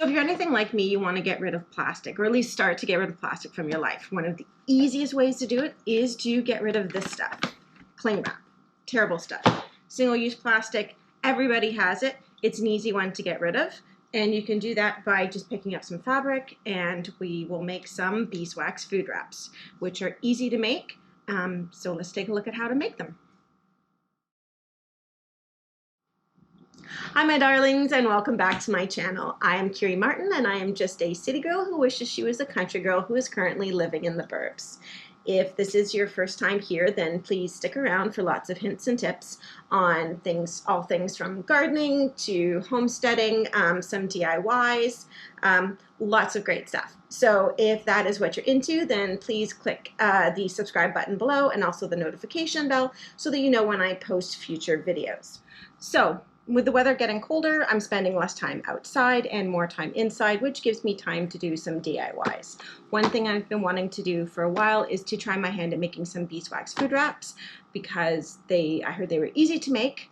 if you're anything like me, you want to get rid of plastic, or at least start to get rid of plastic from your life. One of the easiest ways to do it is to get rid of this stuff. Cling wrap. Terrible stuff. Single-use plastic. Everybody has it. It's an easy one to get rid of. And you can do that by just picking up some fabric, and we will make some beeswax food wraps, which are easy to make. So let's take a look at how to make them. Hi my darlings, and welcome back to my channel. I am Kiri Martin, and I am just a city girl who wishes she was a country girl who is currently living in the burbs. If this is your first time here, then please stick around for lots of hints and tips on things, all things from gardening to homesteading, some DIYs, lots of great stuff. So if that is what you're into, then please click the subscribe button below and also the notification bell so that you know when I post future videos. So with the weather getting colder, I'm spending less time outside and more time inside, which gives me time to do some DIYs. One thing I've been wanting to do for a while is to try my hand at making some beeswax food wraps because I heard they were easy to make.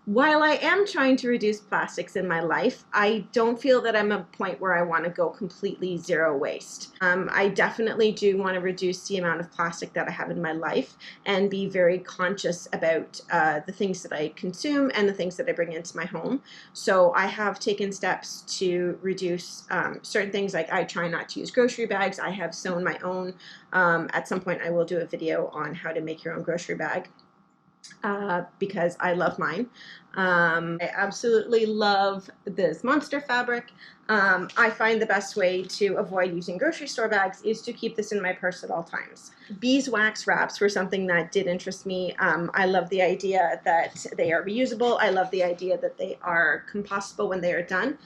While I am trying to reduce plastics in my life, I don't feel that I'm at a point where I want to go completely zero waste. I definitely do want to reduce the amount of plastic that I have in my life and be very conscious about the things that I consume and the things that I bring into my home. So I have taken steps to reduce certain things, like I try not to use grocery bags. I have sewn my own. At some point I will do a video on how to make your own grocery bag. Because I love mine. I absolutely love this monster fabric. I find the best way to avoid using grocery store bags is to keep this in my purse at all times. Beeswax wraps were something that did interest me. I love the idea that they are reusable. I love the idea that they are compostable when they are done.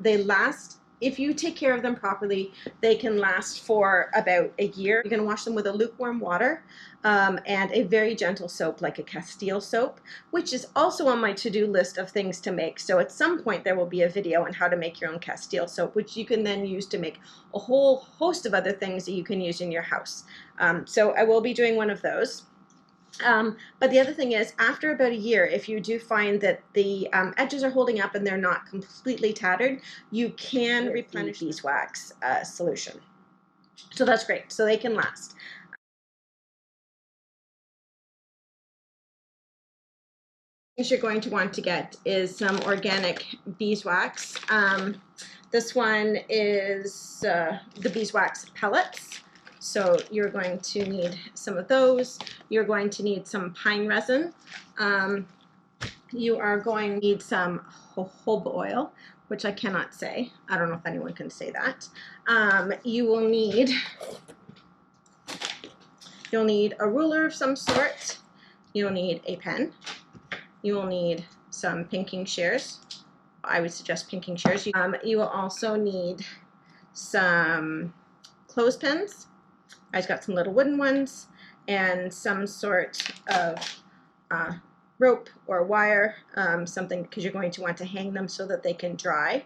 They last. If you take care of them properly, they can last for about a year. You're going to wash them with a lukewarm water and a very gentle soap like a Castile soap, which is also on my to-do list of things to make. So at some point there will be a video on how to make your own Castile soap, which you can then use to make a whole host of other things that you can use in your house. So I will be doing one of those. But the other thing is, after about a year, if you do find that the edges are holding up and they're not completely tattered, you can replenish the beeswax solution. So that's great. So they can last. Things you're going to want to get is some organic beeswax. This one is the beeswax pellets. So you're going to need some of those. You're going to need some pine resin. You are going to need some jojoba oil, which I cannot say. I don't know if anyone can say that. You'll need a ruler of some sort. You'll need a pen. You will need some pinking shears. I would suggest pinking shears. You will also need some clothespins. I've got some little wooden ones and some sort of rope or wire, something, because you're going to want to hang them so that they can dry.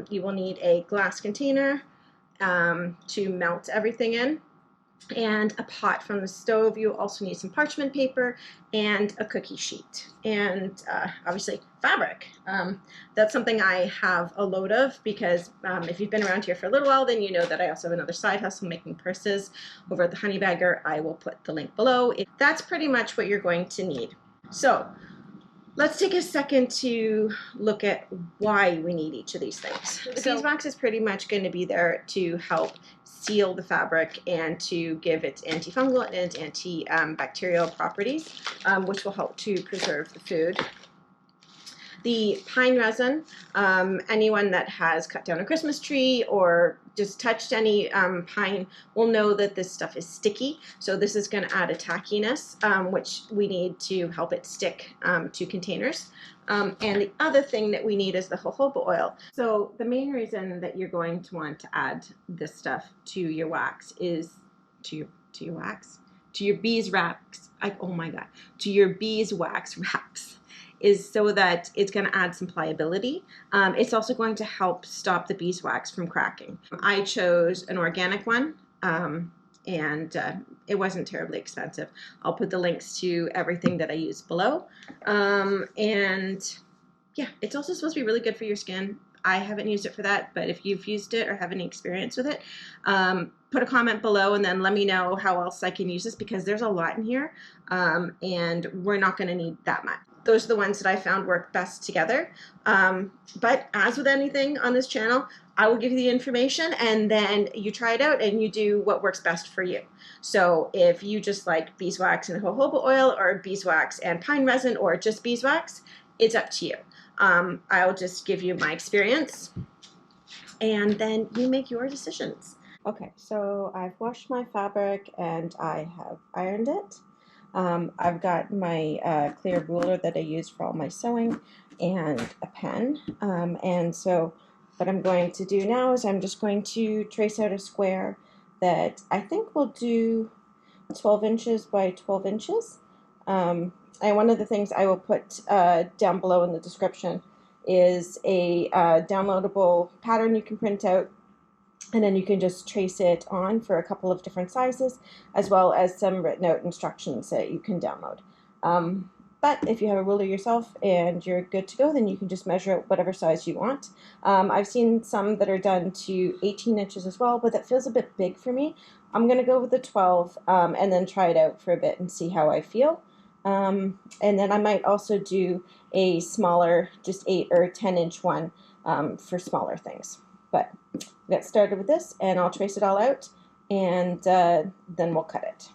You will need a glass container to melt everything in, and a pot from the stove. You also need some parchment paper and a cookie sheet, and obviously fabric. That's something I have a load of because if you've been around here for a little while, then you know that I also have another side hustle making purses over at the Honey Bagger. I will put the link below. That's pretty much what you're going to need. So let's take a second to look at why we need each of these things. The beeswax is pretty much going to be there to help seal the fabric and to give its antifungal and antibacterial properties, which will help to preserve the food. The pine resin, anyone that has cut down a Christmas tree or just touched any pine will know that this stuff is sticky. So this is going to add a tackiness, which we need to help it stick to containers. And the other thing that we need is the jojoba oil. So the main reason that you're going to want to add this stuff to your wax is to your beeswax. Oh my God, to your beeswax wraps. Is so that it's going to add some pliability. It's also going to help stop the beeswax from cracking. I chose an organic one, and it wasn't terribly expensive. I'll put the links to everything that I use below. And yeah, it's also supposed to be really good for your skin. I haven't used it for that, but if you've used it or have any experience with it, put a comment below and then let me know how else I can use this, because there's a lot in here, and we're not going to need that much. Those are the ones that I found work best together. But as with anything on this channel, I will give you the information and then you try it out and you do what works best for you. So if you just like beeswax and jojoba oil, or beeswax and pine resin, or just beeswax, it's up to you. I'll just give you my experience and then you make your decisions. Okay, so I've washed my fabric and I have ironed it. I've got my clear ruler that I use for all my sewing and a pen. And so what I'm going to do now is I'm just going to trace out a square that I think will do 12 inches by 12 inches. And one of the things I will put down below in the description is a downloadable pattern you can print out, and then you can just trace it on for a couple of different sizes, as well as some written out instructions that you can download. But if you have a ruler yourself and you're good to go, then you can just measure out whatever size you want. I've seen some that are done to 18 inches as well, but that feels a bit big for me. I'm going to go with the 12 and then try it out for a bit and see how I feel. And then I might also do a smaller, just 8 or 10 inch one for smaller things. But get started with this and I'll trace it all out and then we'll cut it.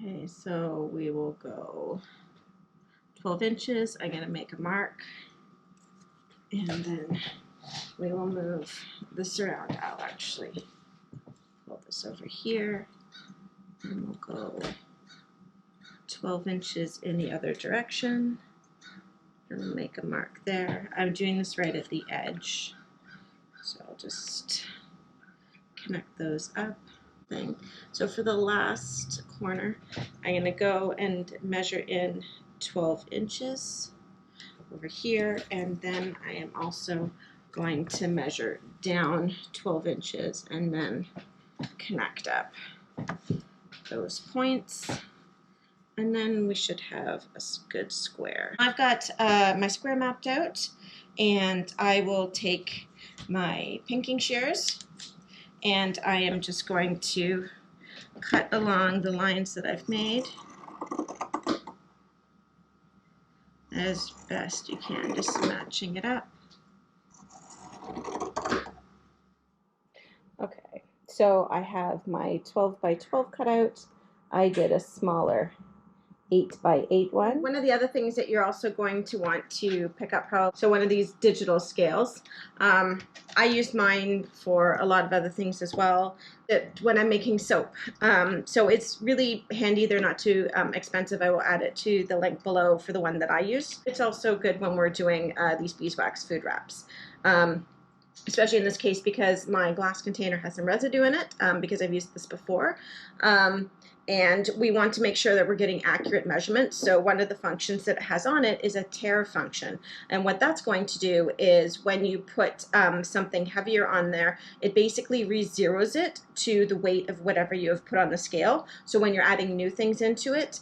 Okay, so we will go 12 inches. I'm going to make a mark and then we will move this around. I'll actually pull this over here and we'll go 12 inches in the other direction and we'll make a mark there. I'm doing this right at the edge, so I'll just connect those up. So for the last corner, I'm going to go and measure in 12 inches over here, and then I am also going to measure down 12 inches and then connect up those points, and then we should have a good square. I've got my square mapped out, and I will take my pinking shears and I am just going to cut along the lines that I've made as best you can, just matching it up. Okay, so I have my 12 by 12 cut out. I did a smaller 8 by 8 one. One of the other things that you're also going to want to pick up, so one of these digital scales. I use mine for a lot of other things as well, when I'm making soap. So it's really handy. They're not too expensive. I will add it to the link below for the one that I use. It's also good when we're doing these beeswax food wraps. Especially in this case because my glass container has some residue in it, because I've used this before. And we want to make sure that we're getting accurate measurements. So one of the functions that it has on it is a tare function. And what that's going to do is when you put something heavier on there, it basically re-zeros it to the weight of whatever you have put on the scale. So when you're adding new things into it,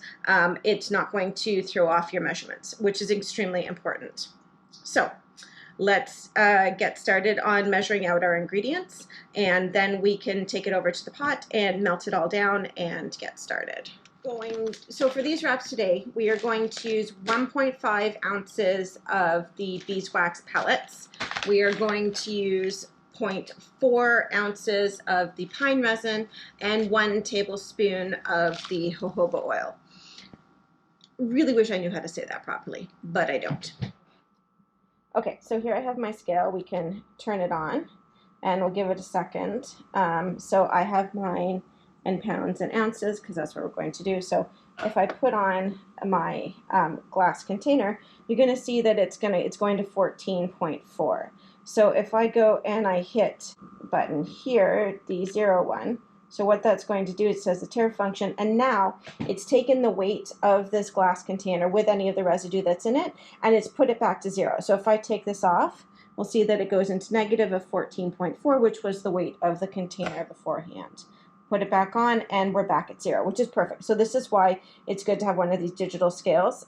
it's not going to throw off your measurements, which is extremely important. So let's get started on measuring out our ingredients, and then we can take it over to the pot and melt it all down and get started. So for these wraps today, we are going to use 1.5 ounces of the beeswax pellets. We are going to use 0.4 ounces of the pine resin and 1 tablespoon of the jojoba oil. Really wish I knew how to say that properly, but I don't. Okay, so here I have my scale. We can turn it on and we'll give it a second. So I have mine in pounds and ounces because that's what we're going to do. So if I put on my glass container, you're going to see that it's going to 14.4. So if I go and I hit button here, the 0 one, so what that's going to do, it says the tare function, and now it's taken the weight of this glass container with any of the residue that's in it, and it's put it back to 0. So if I take this off, we'll see that it goes into negative of 14.4, which was the weight of the container beforehand. Put it back on, and we're back at 0, which is perfect. So this is why it's good to have one of these digital scales.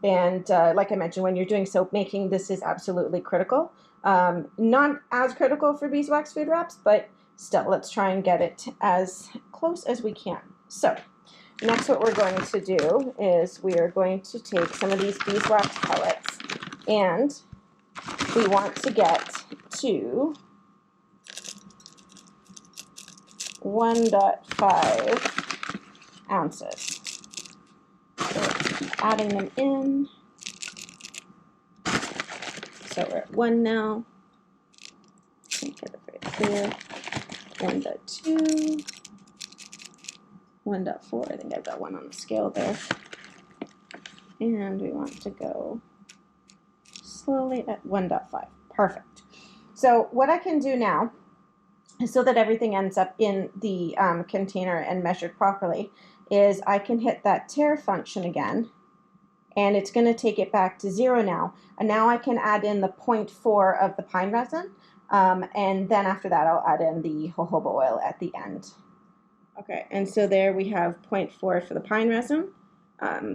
And like I mentioned, when you're doing soap making, this is absolutely critical. Not as critical for beeswax food wraps, but still, let's try and get it as close as we can. So next what we're going to do is we are going to take some of these beeswax pellets, and we want to get to 1.5 ounces. So adding them in. So we're at 1 now. Get it right clear. 1.2. 1.4. I think I've got 1 on the scale there. And we want to go slowly at 1.5. Perfect. So what I can do now, so that everything ends up in the container and measured properly, is I can hit that tare function again, and it's going to take it back to 0 now. And now I can add in the 0.4 of the pine resin, and then after that I'll add in the jojoba oil at the end. Okay, and so there we have 0.4 for the pine resin,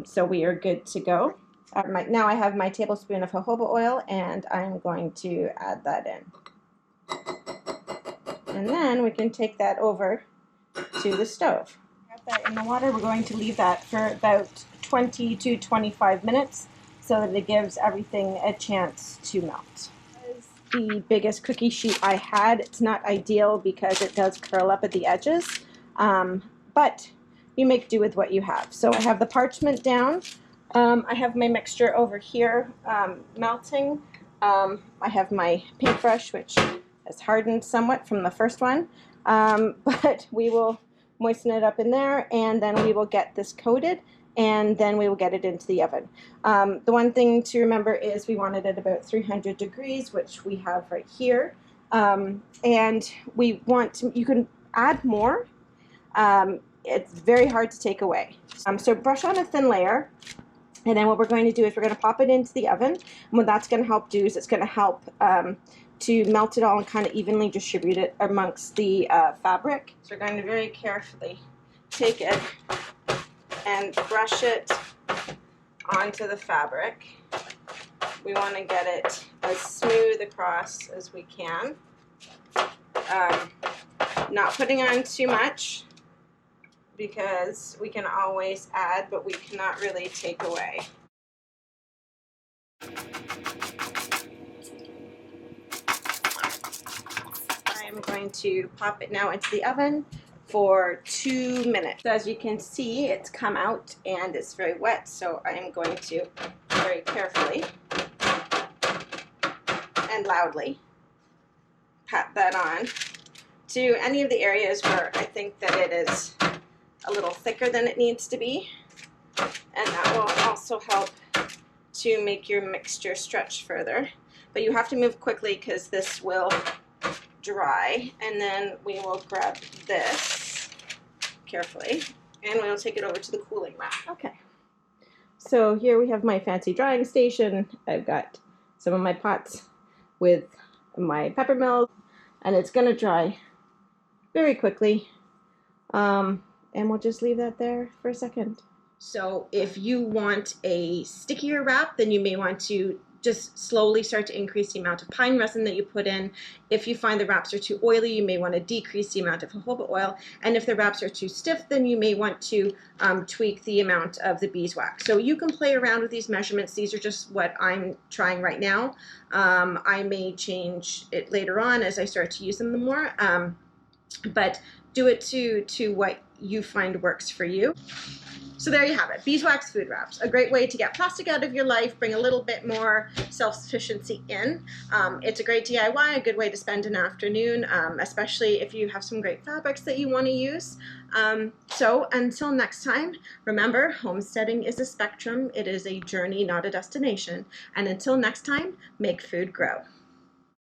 so we are good to go. Now I have my tablespoon of jojoba oil, and I'm going to add that in. And then we can take that over to the stove. Have that in the water. We're going to leave that for about 20 to 25 minutes so that it gives everything a chance to melt. The biggest cookie sheet I had. It's not ideal because it does curl up at the edges, but you make do with what you have. So I have the parchment down. I have my mixture over here melting. I have my paintbrush, which has hardened somewhat from the first one, but we will moisten it up in there, and then we will get this coated, and then we will get it into the oven. The one thing to remember is we want it at about 300 degrees, which we have right here, and we want to, you can add more. It's very hard to take away. So brush on a thin layer. And then what we're going to do is we're going to pop it into the oven. And what that's going to help do is it's going to help to melt it all and kind of evenly distribute it amongst the fabric. So we're going to very carefully take it and brush it onto the fabric. We want to get it as smooth across as we can. Not putting on too much, because we can always add, but we cannot really take away. I am going to pop it now into the oven for 2 minutes. So as you can see, it's come out and it's very wet, so I am going to very carefully and loudly pat that on to any of the areas where I think that it is a little thicker than it needs to be, and that will also help to make your mixture stretch further. But you have to move quickly because this will dry, and then we will grab this carefully and we'll take it over to the cooling rack. Okay, so here we have my fancy drying station. I've got some of my pots with my pepper mill, and it's going to dry very quickly. And we'll just leave that there for a second. So if you want a stickier wrap, then you may want to just slowly start to increase the amount of pine resin that you put in. If you find the wraps are too oily, you may want to decrease the amount of jojoba oil. And if the wraps are too stiff, then you may want to tweak the amount of the beeswax. So you can play around with these measurements. These are just what I'm trying right now. I may change it later on as I start to use them more. But do it to what you find works for you. So there you have it, beeswax food wraps. A great way to get plastic out of your life, bring a little bit more self-sufficiency in. It's a great DIY, a good way to spend an afternoon, especially if you have some great fabrics that you want to use. So until next time, remember, homesteading is a spectrum. It is a journey, not a destination. And until next time, make food grow.